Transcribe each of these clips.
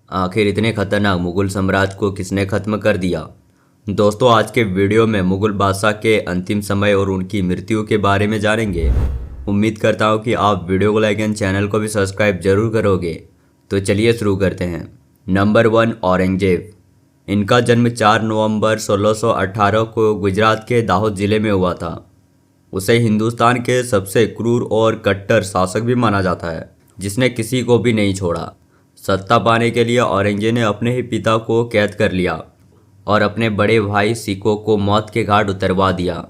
आखिर इतने खतरनाक मुगल साम्राज्य को किसने खत्म कर दिया। दोस्तों, आज के वीडियो में मुगल बादशाह के अंतिम समय और उनकी मृत्यु के बारे में जानेंगे। उम्मीद करता हूँ कि आप वीडियो को लाइक एंड चैनल को भी सब्सक्राइब जरूर करोगे। तो चलिए शुरू करते हैं। नंबर 1, औरंगजेब। इनका जन्म 4 नवंबर 1618 को गुजरात के दाहोद जिले में हुआ था। उसे हिंदुस्तान के सबसे क्रूर और कट्टर शासक भी माना जाता है, जिसने किसी को भी नहीं छोड़ा। सत्ता पाने के लिए औरंगजेब ने अपने ही पिता को कैद कर लिया और अपने बड़े भाई सिखों को मौत के घाट उतरवा दिया।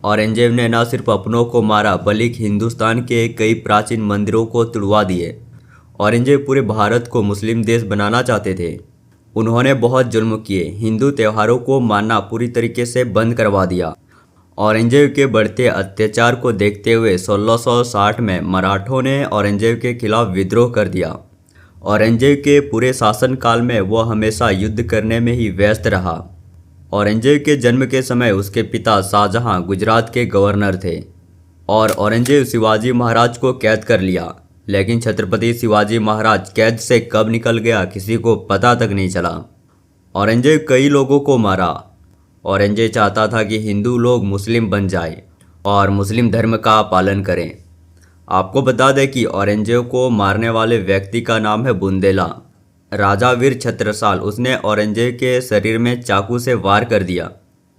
औरंगजेब ने न सिर्फ अपनों को मारा बल्कि हिंदुस्तान के कई प्राचीन मंदिरों को तुड़वा दिए। औरंगजेब पूरे भारत को मुस्लिम देश बनाना चाहते थे। उन्होंने बहुत जुल्म किए, हिंदू त्योहारों को मानना पूरी तरीके से बंद करवा दिया। औरंगजेब के बढ़ते अत्याचार को देखते हुए 1660 में मराठों ने औरंगजेब के खिलाफ विद्रोह कर दिया। औरंगजेब के पूरे शासनकाल में वह हमेशा युद्ध करने में ही व्यस्त रहा। औरंगजेब के जन्म के समय उसके पिता शाहजहां गुजरात के गवर्नर थे और औरंगजेब शिवाजी महाराज को कैद कर लिया। लेकिन छत्रपति शिवाजी महाराज कैद से कब निकल गया किसी को पता तक नहीं चला। औरंगजेब कई लोगों को मारा। औरंगजेब चाहता था कि हिंदू लोग मुस्लिम बन जाए और मुस्लिम धर्म का पालन करें। आपको बता दें कि औरंगजेब को मारने वाले व्यक्ति का नाम है बुंदेला। राजा वीर छत्रसाल उसने औरंगजेब के शरीर में चाकू से वार कर दिया,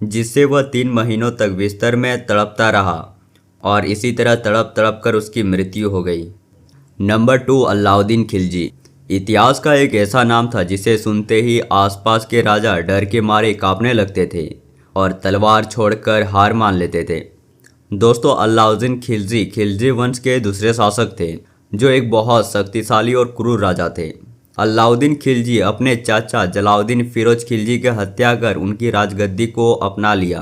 जिससे वह 3 महीनों तक बिस्तर में तड़पता रहा और इसी तरह तड़प तड़प कर उसकी मृत्यु हो गई। नंबर 2, अलाउद्दीन खिलजी। इतिहास का एक ऐसा नाम था जिसे सुनते ही आसपास के राजा डर के मारे कांपने लगते थे और तलवार छोड़कर हार मान लेते थे। दोस्तों, अलाउद्दीन खिलजी खिलजी वंश के दूसरे शासक थे, जो एक बहुत शक्तिशाली और क्रूर राजा थे। अलाउद्दीन खिलजी अपने चाचा जलालुद्दीन फिरोज खिलजी की हत्या कर उनकी राजगद्दी को अपना लिया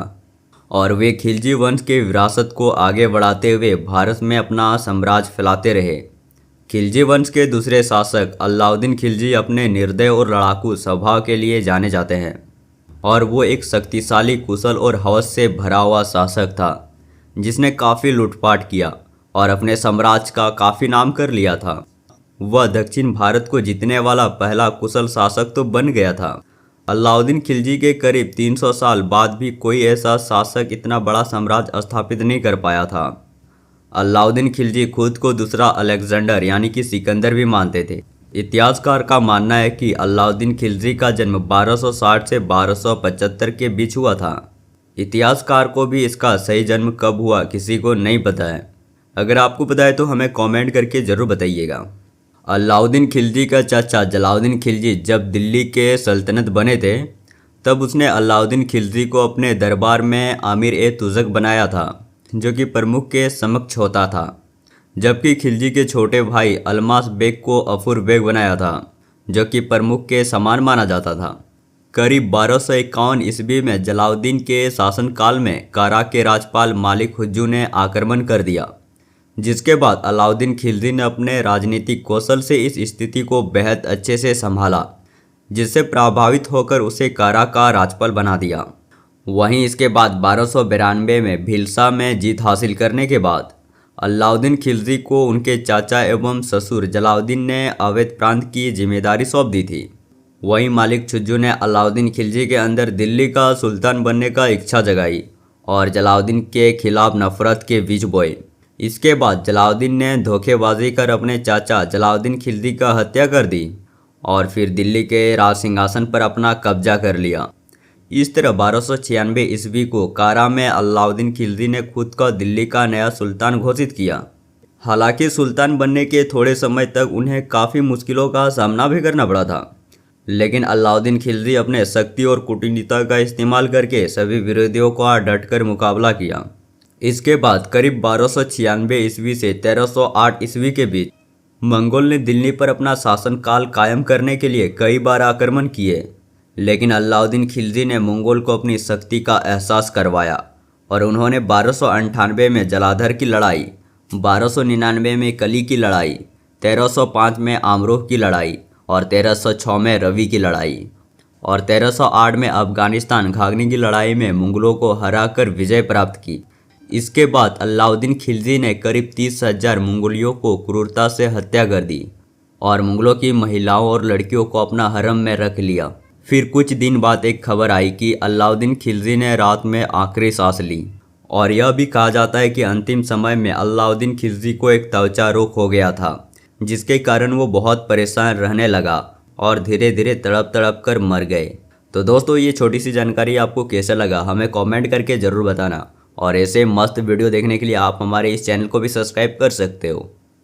और वे खिलजी वंश के विरासत को आगे बढ़ाते हुए भारत में अपना साम्राज्य फैलाते रहे। खिलजी वंश के दूसरे शासक अलाउद्दीन खिलजी अपने निर्दय और लड़ाकू स्वभाव के लिए जाने जाते हैं और वो एक शक्तिशाली, कुशल और हवस से भरा हुआ शासक था, जिसने काफ़ी लूटपाट किया और अपने साम्राज्य का काफ़ी नाम कर लिया था। वह दक्षिण भारत को जीतने वाला पहला कुशल शासक तो बन गया था। अलाउद्दीन खिलजी के करीब 300 साल बाद भी कोई ऐसा शासक इतना बड़ा साम्राज्य स्थापित नहीं कर पाया था। अलाउद्दीन खिलजी खुद को दूसरा अलेक्जेंडर यानी कि सिकंदर भी मानते थे। इतिहासकार का मानना है कि अलाउद्दीन खिलजी का जन्म 1260 से 1275 के बीच हुआ था। इतिहासकार को भी इसका सही जन्म कब हुआ किसी को नहीं पता है। अगर आपको पता है तो हमें कमेंट करके ज़रूर बताइएगा। अलाउद्दीन खिलजी का चाचा जलालुद्दीन खिलजी जब दिल्ली के सल्तनत बने थे, तब उसने अलाउद्दीन खिलजी को अपने दरबार में आमिर-ए-तुज़क बनाया था, जो कि प्रमुख के समक्ष होता था। जबकि खिलजी के छोटे भाई अलमास बेग को अफूर बेग बनाया था, जो कि प्रमुख के समान माना जाता था। करीब 1251 ईस्वी में जलालुद्दीन के शासनकाल में कारा के राज्यपाल मालिक हुज्जू ने आक्रमण कर दिया, जिसके बाद अलाउद्दीन खिलजी ने अपने राजनीतिक कौशल से इस स्थिति को बेहद अच्छे से संभाला, जिससे प्रभावित होकर उसे कारा का राज्यपाल बना दिया। वहीं इसके बाद 1292 में भिलसा में जीत हासिल करने के बाद अलाउद्दीन खिलजी को उनके चाचा एवं ससुर जलालुद्दीन ने अवध प्रांत की जिम्मेदारी सौंप दी थी। वहीं मालिक छुज्जू ने अलाउद्दीन खिलजी के अंदर दिल्ली का सुल्तान बनने का इच्छा जगाई और जलालुद्दीन के खिलाफ नफरत के बीज बोए। इसके बाद जलालुद्दीन ने धोखेबाजी कर अपने चाचा जलालुद्दीन खिलजी का हत्या कर दी और फिर दिल्ली के राज सिंहासन पर अपना कब्जा कर लिया। इस तरह 1296 ईस्वी को कारा में अलाउद्दीन खिलजी ने खुद को दिल्ली का नया सुल्तान घोषित किया। हालांकि सुल्तान बनने के थोड़े समय तक उन्हें काफ़ी मुश्किलों का सामना भी करना पड़ा था, लेकिन अलाउद्दीन खिलजी अपने शक्ति और कूटनीति का इस्तेमाल करके सभी विरोधियों का डटकर मुकाबला किया। इसके बाद करीब 1296 ईस्वी से 1308 ईस्वी के बीच मंगोल ने दिल्ली पर अपना शासनकाल कायम करने के लिए कई बार आक्रमण किए, लेकिन अलाउद्दीन खिलजी ने मंगोल को अपनी शक्ति का एहसास करवाया और उन्होंने 1298 में जलाधर की लड़ाई, 1299 में कली की लड़ाई, 1305 में आमरोह की लड़ाई और 1306 में रवि की लड़ाई और 1308 में अफगानिस्तान घाघनी की लड़ाई में मुगलों को हराकर विजय प्राप्त की। इसके बाद अलाउद्दीन खिलजी ने करीब 30,000 मंगोलियों को क्रूरता से हत्या कर दी और मुगलों की महिलाओं और लड़कियों को अपना हरम में रख लिया। फिर कुछ दिन बाद एक खबर आई कि अलाउद्दीन खिलजी ने रात में आखिरी सांस ली, और यह भी कहा जाता है कि अंतिम समय में अलाउद्दीन खिलजी को एक त्वचा रोग हो गया था, जिसके कारण वो बहुत परेशान रहने लगा और धीरे धीरे तड़प तड़प कर मर गए। तो दोस्तों, ये छोटी सी जानकारी आपको कैसा लगा हमें कमेंट करके ज़रूर बताना, और ऐसे मस्त वीडियो देखने के लिए आप हमारे इस चैनल को भी सब्सक्राइब कर सकते हो।